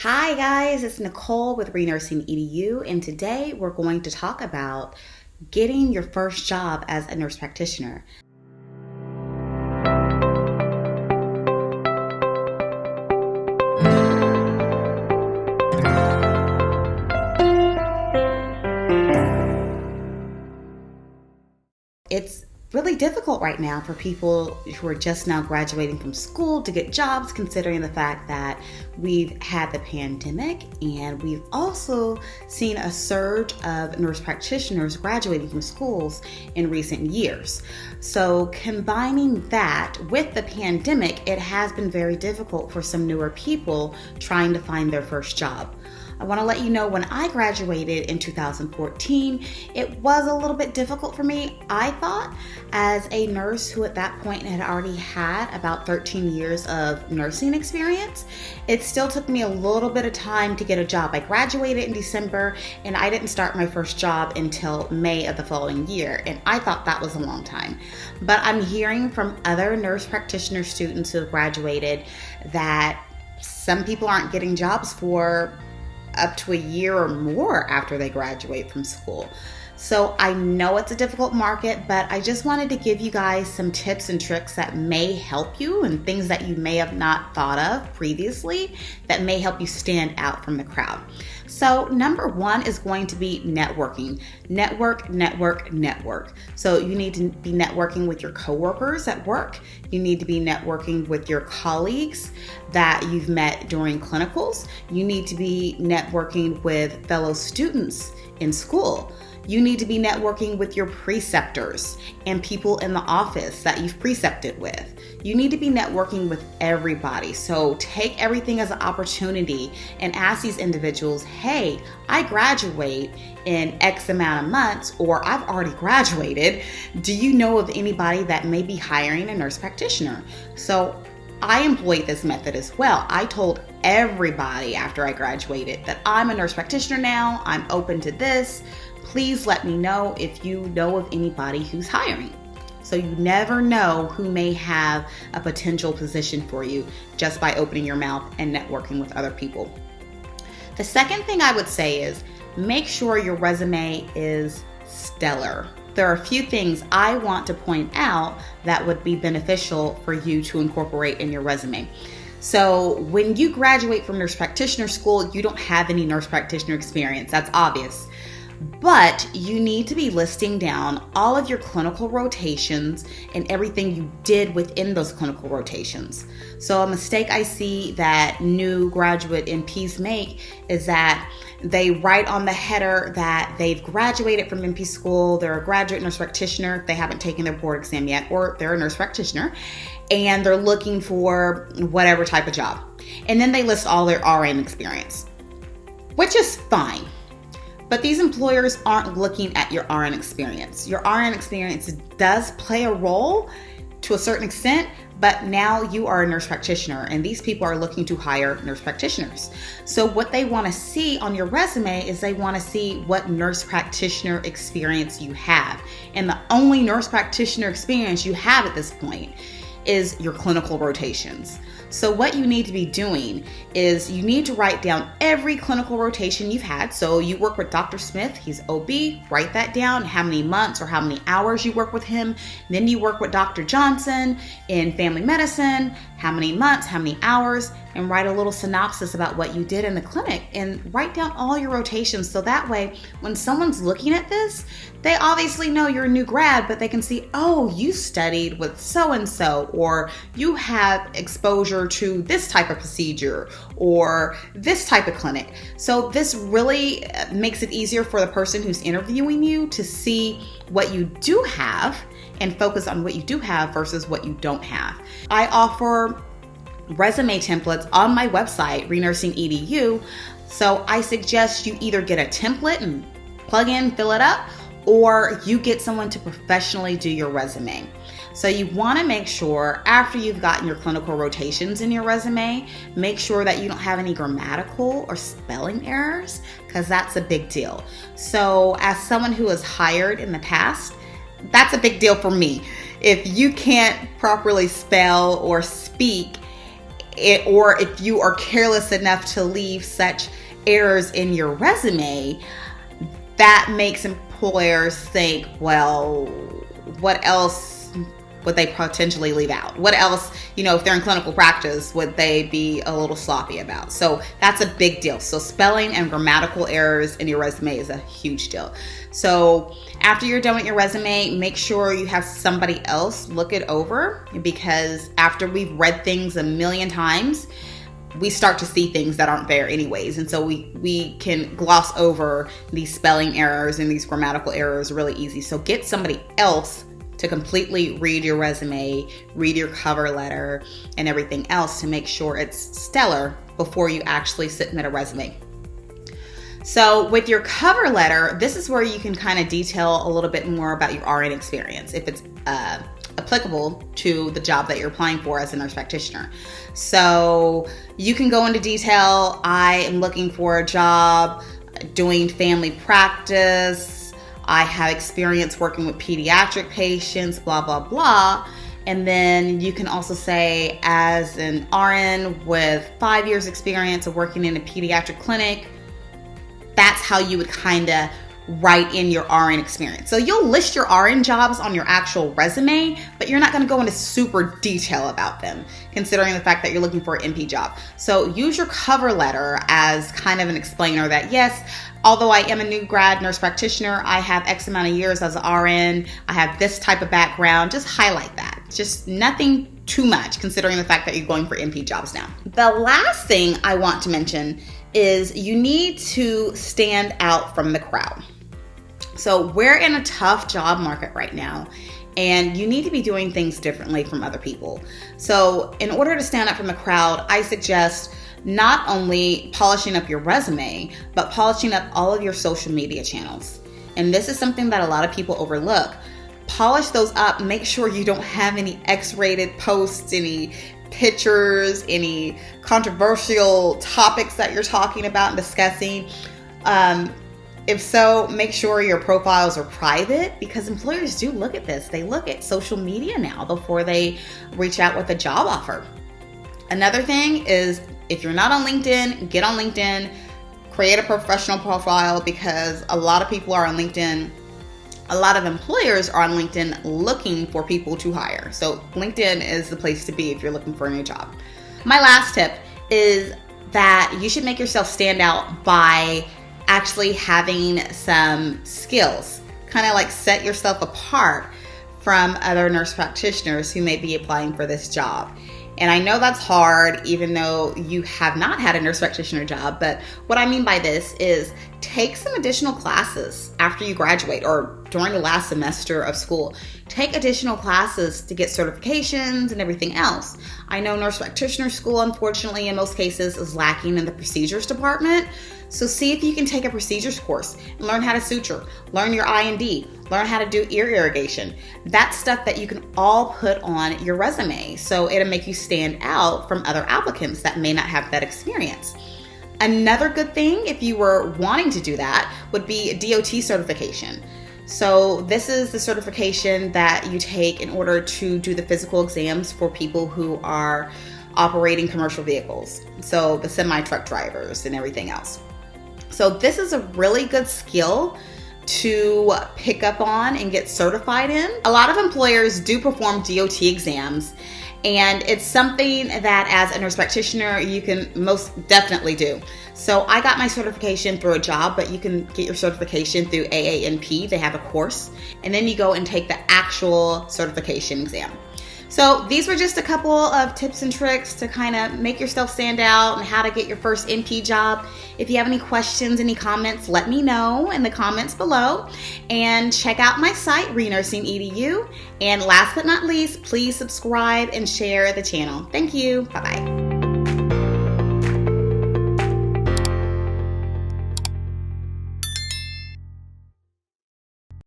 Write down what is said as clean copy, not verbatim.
Hi guys, it's Nicole with Renursing EDU, and today we're going to talk about getting your first job as a nurse practitioner. It's really difficult right now for people who are just now graduating from school to get jobs, considering the fact that we've had the pandemic and we've also seen a surge of nurse practitioners graduating from schools in recent years. So combining that with the pandemic, it has been very difficult for some newer people trying to find their first job. I want to let you know when I graduated in 2014, it was a little bit difficult for me, I thought, as a nurse who at that point had already had about 13 years of nursing experience. It still took me a little bit of time to get a job. I graduated in December and I didn't start my first job until May of the following year, and I thought that was a long time. But I'm hearing from other nurse practitioner students who have graduated that some people aren't getting jobs for up to a year or more after they graduate from school. So I know it's a difficult market, but I just wanted to give you guys some tips and tricks that may help you and things that you may have not thought of previously that may help you stand out from the crowd. So number one is going to be networking. Network, network, network. So you need to be networking with your coworkers at work. You need to be networking with your colleagues that you've met during clinicals. You need to be networking with fellow students in school. You need to be networking with your preceptors and people in the office that you've precepted with. You need to be networking with everybody. So take everything as an opportunity and ask these individuals, hey, I graduate in X amount of months, or I've already graduated. Do you know of anybody that may be hiring a nurse practitioner? So I employed this method as well. I told everybody after I graduated that I'm a nurse practitioner now. I'm open to this. Please let me know if you know of anybody who's hiring. So you never know who may have a potential position for you just by opening your mouth and networking with other people. The second thing I would say is make sure your resume is stellar. There are a few things I want to point out that would be beneficial for you to incorporate in your resume. So when you graduate from nurse practitioner school, you don't have any nurse practitioner experience. That's obvious. But you need to be listing down all of your clinical rotations and everything you did within those clinical rotations. So a mistake I see that new graduate NPs make is that they write on the header that they've graduated from NP school, they're a graduate nurse practitioner, they haven't taken their board exam yet, or they're a nurse practitioner, and they're looking for whatever type of job. And then they list all their RN experience, which is fine. But these employers aren't looking at your RN experience. Your RN experience does play a role to a certain extent, but now you are a nurse practitioner and these people are looking to hire nurse practitioners. So what they want to see on your resume is they want to see what nurse practitioner experience you have. And the only nurse practitioner experience you have at this point is your clinical rotations. So what you need to be doing is you need to write down every clinical rotation you've had. So you work with Dr. Smith, he's OB, write that down, how many months or how many hours you work with him. Then you work with Dr. Johnson in family medicine, how many months, how many hours, and write a little synopsis about what you did in the clinic and write down all your rotations. So that way, when someone's looking at this, they obviously know you're a new grad, but they can see, oh, you studied with so-and-so, or you have exposure to this type of procedure or this type of clinic. So this really makes it easier for the person who's interviewing you to see what you do have and focus on what you do have versus what you don't have. I offer resume templates on my website, Renursing EDU. So I suggest you either get a template and plug in, fill it up, or you get someone to professionally do your resume. So you want to make sure after you've gotten your clinical rotations in your resume, make sure that you don't have any grammatical or spelling errors, because that's a big deal. So as someone who has hired in the past, that's a big deal for me. If you can't properly spell or speak or if you are careless enough to leave such errors in your resume, that makes employers think, well, what else would they potentially leave out? What else, if they're in clinical practice, would they be a little sloppy about? So that's a big deal. So spelling and grammatical errors in your resume is a huge deal. So after you're done with your resume, make sure you have somebody else look it over, because after we've read things a million times, we start to see things that aren't there anyways. And so we can gloss over these spelling errors and these grammatical errors really easy. So get somebody else to completely read your resume, read your cover letter, and everything else to make sure it's stellar before you actually submit a resume. So with your cover letter, this is where you can kind of detail a little bit more about your RN experience, if it's applicable to the job that you're applying for as a nurse practitioner. So you can go into detail. I am looking for a job doing family practice. I have experience working with pediatric patients, blah, blah, blah. And then you can also say, as an RN with 5 years experience of working in a pediatric clinic, that's how you would kind of write in your RN experience. So you'll list your RN jobs on your actual resume, but you're not going to go into super detail about them, considering the fact that you're looking for an NP job. So use your cover letter as kind of an explainer that, yes, although I am a new grad nurse practitioner, I have X amount of years as an RN, I have this type of background. Just highlight that. Just nothing too much, considering the fact that you're going for NP jobs now. The last thing I want to mention is you need to stand out from the crowd. So we're in a tough job market right now, and you need to be doing things differently from other people. So in order to stand out from the crowd, I suggest not only polishing up your resume, but polishing up all of your social media channels. And this is something that a lot of people overlook. Polish those up. Make sure you don't have any X-rated posts, any pictures, any controversial topics that you're talking about and discussing. If so, make sure your profiles are private, because employers do look at this. They look at social media now before they reach out with a job offer. Another thing is, if you're not on LinkedIn, get on LinkedIn, create a professional profile, because a lot of people are on LinkedIn. A lot of employers are on LinkedIn looking for people to hire. So LinkedIn is the place to be if you're looking for a new job. My last tip is that you should make yourself stand out by actually having some skills, kind of like set yourself apart from other nurse practitioners who may be applying for this job. And I know that's hard, even though you have not had a nurse practitioner job, but what I mean by this is take some additional classes after you graduate or during the last semester of school. Take additional classes to get certifications and everything else. I know nurse practitioner school, unfortunately, in most cases is lacking in the procedures department. So see if you can take a procedures course and learn how to suture, learn your I&D, learn how to do ear irrigation. That's stuff that you can all put on your resume. So it'll make you stand out from other applicants that may not have that experience. Another good thing, if you were wanting to do that, would be a DOT certification. So this is the certification that you take in order to do the physical exams for people who are operating commercial vehicles. So the semi-truck drivers and everything else. So this is a really good skill to pick up on and get certified in. A lot of employers do perform DOT exams, and it's something that as a nurse practitioner you can most definitely do. So I got my certification through a job, but you can get your certification through AANP. They have a course, and then you go and take the actual certification exam. So these were just a couple of tips and tricks to kind of make yourself stand out and how to get your first NP job. If you have any questions, any comments, let me know in the comments below. And check out my site, renursing.edu. And last but not least, please subscribe and share the channel. Thank you. Bye-bye.